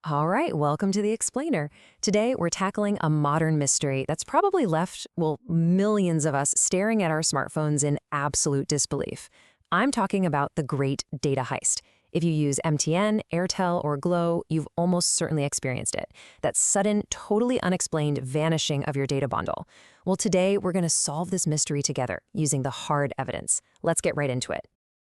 All right, welcome to The Explainer. Today, we're tackling a modern mystery that's probably left, well, millions of us staring at our smartphones in absolute disbelief. I'm talking about the Great Data Heist. If you use MTN, Airtel, or Glo, you've almost certainly experienced it. That sudden, totally unexplained vanishing of your data bundle. Well, today, we're going to solve this mystery together using the hard evidence. Let's get right into it.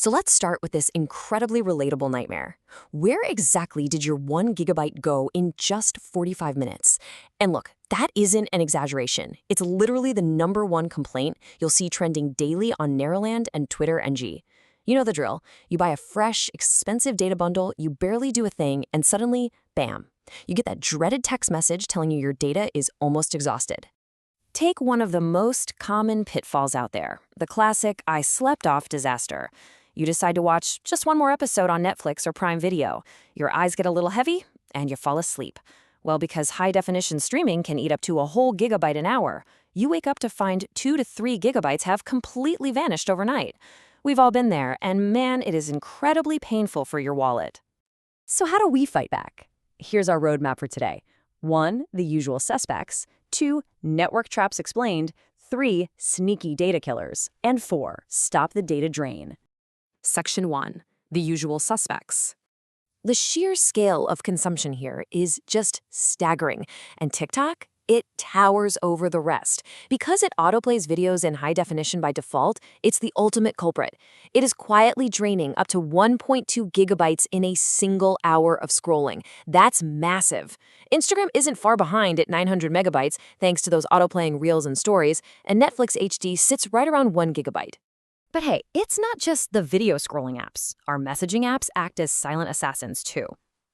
So let's start with this incredibly relatable nightmare. Where exactly did your 1 GB go in just 45 minutes? And look, that isn't an exaggeration. It's literally the #1 complaint you'll see trending daily on Narrowland and Twitter NG. You know the drill. You buy a fresh, expensive data bundle, you barely do a thing, and suddenly, bam, you get that dreaded text message telling you your data is almost exhausted. Take one of the most common pitfalls out there, the classic I slept off disaster. You decide to watch just one more episode on Netflix or Prime Video. Your eyes get a little heavy, and you fall asleep. Well, because high-definition streaming can eat up to a whole gigabyte an hour, you wake up to find 2 to 3 gigabytes have completely vanished overnight. We've all been there, and man, it is incredibly painful for your wallet. So how do we fight back? Here's our roadmap for today. 1. The usual suspects. 2. Network traps explained. 3. Sneaky data killers. And 4. Stop the data drain. Section 1. The usual suspects. The sheer scale of consumption here is just staggering, and TikTok, it towers over the rest. Because it autoplays videos in high definition by default, it's the ultimate culprit. It is quietly draining up to 1.2 gigabytes in a single hour of scrolling. That's massive. Instagram isn't far behind at 900 megabytes thanks to those autoplaying reels and stories, and Netflix HD sits right around 1 gigabyte. But hey, it's not just the video scrolling apps. Our messaging apps act as silent assassins too.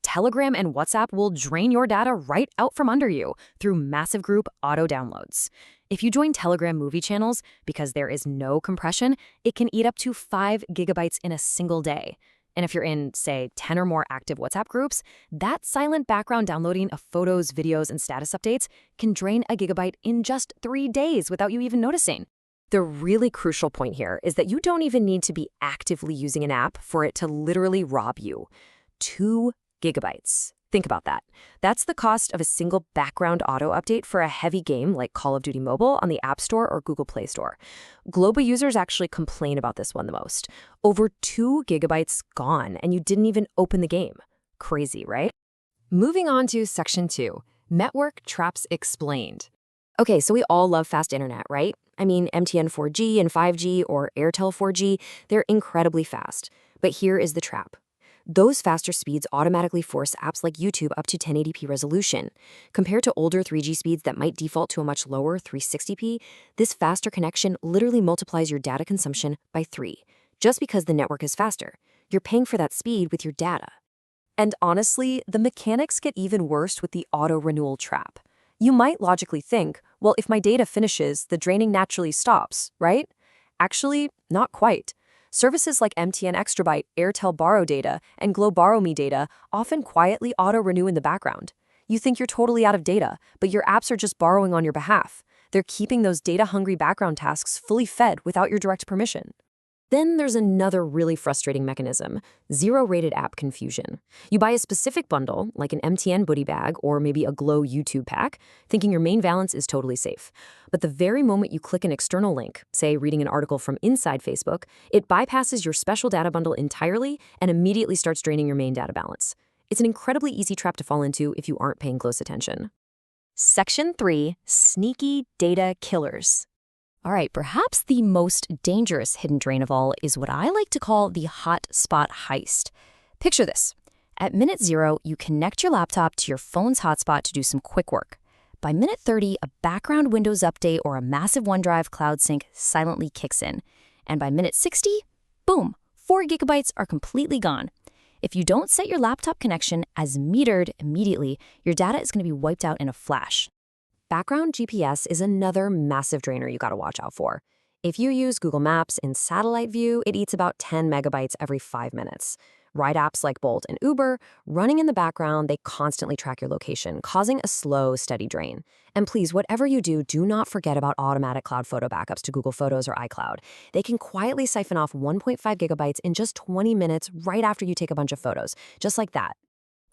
Telegram and WhatsApp will drain your data right out from under you through massive group auto downloads. If you join Telegram movie channels, because there is no compression, it can eat up to 5 gigabytes in a single day. And if you're in, say, 10 or more active WhatsApp groups, that silent background downloading of photos, videos, and status updates can drain a gigabyte in just 3 days without you even noticing. The really crucial point here is that you don't even need to be actively using an app for it to literally rob you. 2 gigabytes. Think about that. That's the cost of a single background auto update for a heavy game like Call of Duty Mobile on the App Store or Google Play Store. Global users actually complain about this one the most. Over 2 gigabytes gone, and you didn't even open the game. Crazy, right? Moving on to Section 2, Network Traps Explained. Okay, so we all love fast internet, right? I mean, MTN 4G and 5G or Airtel 4G, they're incredibly fast. But here is the trap. Those faster speeds automatically force apps like YouTube up to 1080p resolution. Compared to older 3G speeds that might default to a much lower 360p, this faster connection literally multiplies your data consumption by 3. Just because the network is faster, you're paying for that speed with your data. And honestly, the mechanics get even worse with the auto-renewal trap. You might logically think, well, if my data finishes, the draining naturally stops, right? Actually, not quite. Services like MTN Extrabyte, Airtel Borrow Data, and Glo Borrow Me Data often quietly auto-renew in the background. You think you're totally out of data, but your apps are just borrowing on your behalf. They're keeping those data-hungry background tasks fully fed without your direct permission. Then there's another really frustrating mechanism, zero-rated app confusion. You buy a specific bundle, like an MTN Buddy Bag or maybe a Glo YouTube pack, thinking your main balance is totally safe. But the very moment you click an external link, say reading an article from inside Facebook, it bypasses your special data bundle entirely and immediately starts draining your main data balance. It's an incredibly easy trap to fall into if you aren't paying close attention. Section 3, Sneaky Data Killers. All right, perhaps the most dangerous hidden drain of all is what I like to call the hotspot heist. Picture this. At minute 0, you connect your laptop to your phone's hotspot to do some quick work. By minute 30, a background Windows update or a massive OneDrive cloud sync silently kicks in. And by minute 60, boom, 4 gigabytes are completely gone. If you don't set your laptop connection as metered immediately, your data is going to be wiped out in a flash. Background GPS is another massive drainer you gotta watch out for. If you use Google Maps in satellite view, it eats about 10 megabytes every 5 minutes. Ride apps like Bolt and Uber, running in the background, they constantly track your location, causing a slow, steady drain. And please, whatever you do, do not forget about automatic cloud photo backups to Google Photos or iCloud. They can quietly siphon off 1.5 gigabytes in just 20 minutes right after you take a bunch of photos, just like that.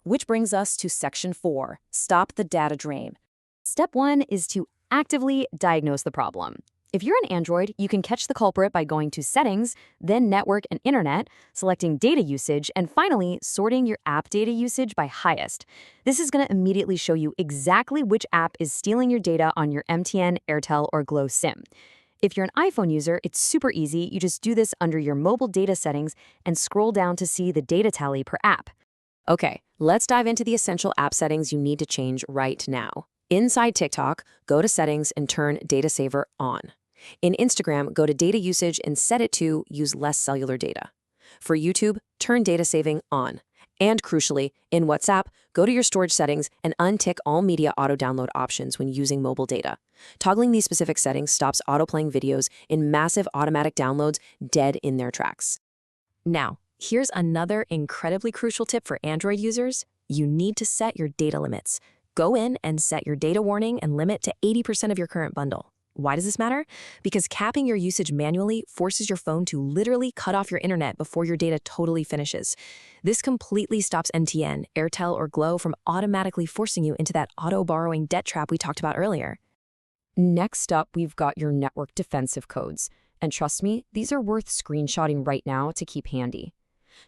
Which brings us to Section 4, Stop the Data Drain. Step 1 is to actively diagnose the problem. If you're an Android, you can catch the culprit by going to Settings, then Network and Internet, selecting Data Usage, and finally sorting your app data usage by highest. This is going to immediately show you exactly which app is stealing your data on your MTN, Airtel, or Glo SIM. If you're an iPhone user, it's super easy. You just do this under your mobile data settings and scroll down to see the data tally per app. Okay, let's dive into the essential app settings you need to change right now. Inside TikTok, go to Settings and turn Data Saver on. In Instagram, go to Data Usage and set it to Use Less Cellular Data. For YouTube, turn Data Saving on. And crucially, in WhatsApp, go to your storage settings and untick all media auto-download options when using mobile data. Toggling these specific settings stops autoplaying videos in massive automatic downloads dead in their tracks. Now, here's another incredibly crucial tip for Android users. You need to set your data limits. Go in and set your data warning and limit to 80% of your current bundle. Why does this matter? Because capping your usage manually forces your phone to literally cut off your internet before your data totally finishes. This completely stops MTN, Airtel, or Glo from automatically forcing you into that auto-borrowing debt trap we talked about earlier. Next up, we've got your network defensive codes. And trust me, these are worth screenshotting right now to keep handy.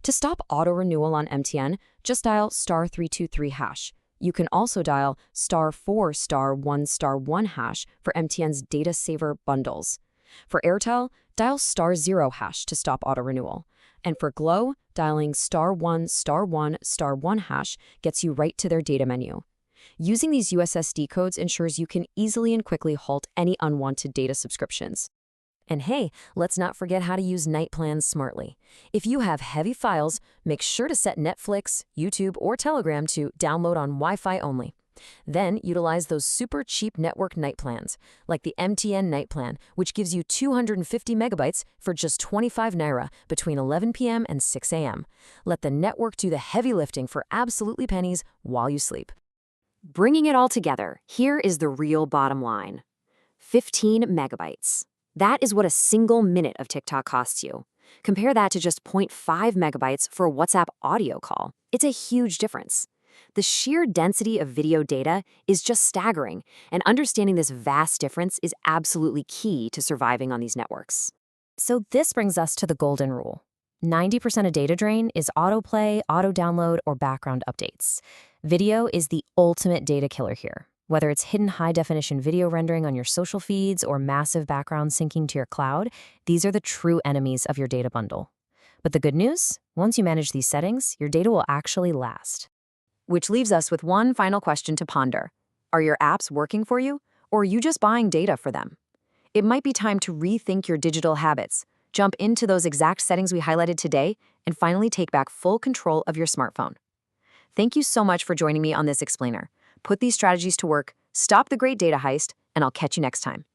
To stop auto-renewal on MTN, just dial *323#. You can also dial *4*1*1# for MTN's Data Saver bundles. For Airtel, dial *0# to stop auto-renewal. And for Glo, dialing *1*1*1# gets you right to their data menu. Using these USSD codes ensures you can easily and quickly halt any unwanted data subscriptions. And hey, let's not forget how to use night plans smartly. If you have heavy files, make sure to set Netflix, YouTube, or Telegram to download on Wi-Fi only. Then utilize those super cheap network night plans, like the MTN Night Plan, which gives you 250 megabytes for just 25 naira between 11 p.m. and 6 a.m. Let the network do the heavy lifting for absolutely pennies while you sleep. Bringing it all together, here is the real bottom line. 15 megabytes. That is what a single minute of TikTok costs you. Compare that to just 0.5 megabytes for a WhatsApp audio call. It's a huge difference. The sheer density of video data is just staggering, and understanding this vast difference is absolutely key to surviving on these networks. So this brings us to the golden rule. 90% of data drain is autoplay, auto-download, or background updates. Video is the ultimate data killer here. Whether it's hidden high-definition video rendering on your social feeds or massive background syncing to your cloud, these are the true enemies of your data bundle. But the good news? Once you manage these settings, your data will actually last. Which leaves us with one final question to ponder. Are your apps working for you, or are you just buying data for them? It might be time to rethink your digital habits, jump into those exact settings we highlighted today, and finally take back full control of your smartphone. Thank you so much for joining me on this explainer. Put these strategies to work, stop the great data heist, and I'll catch you next time.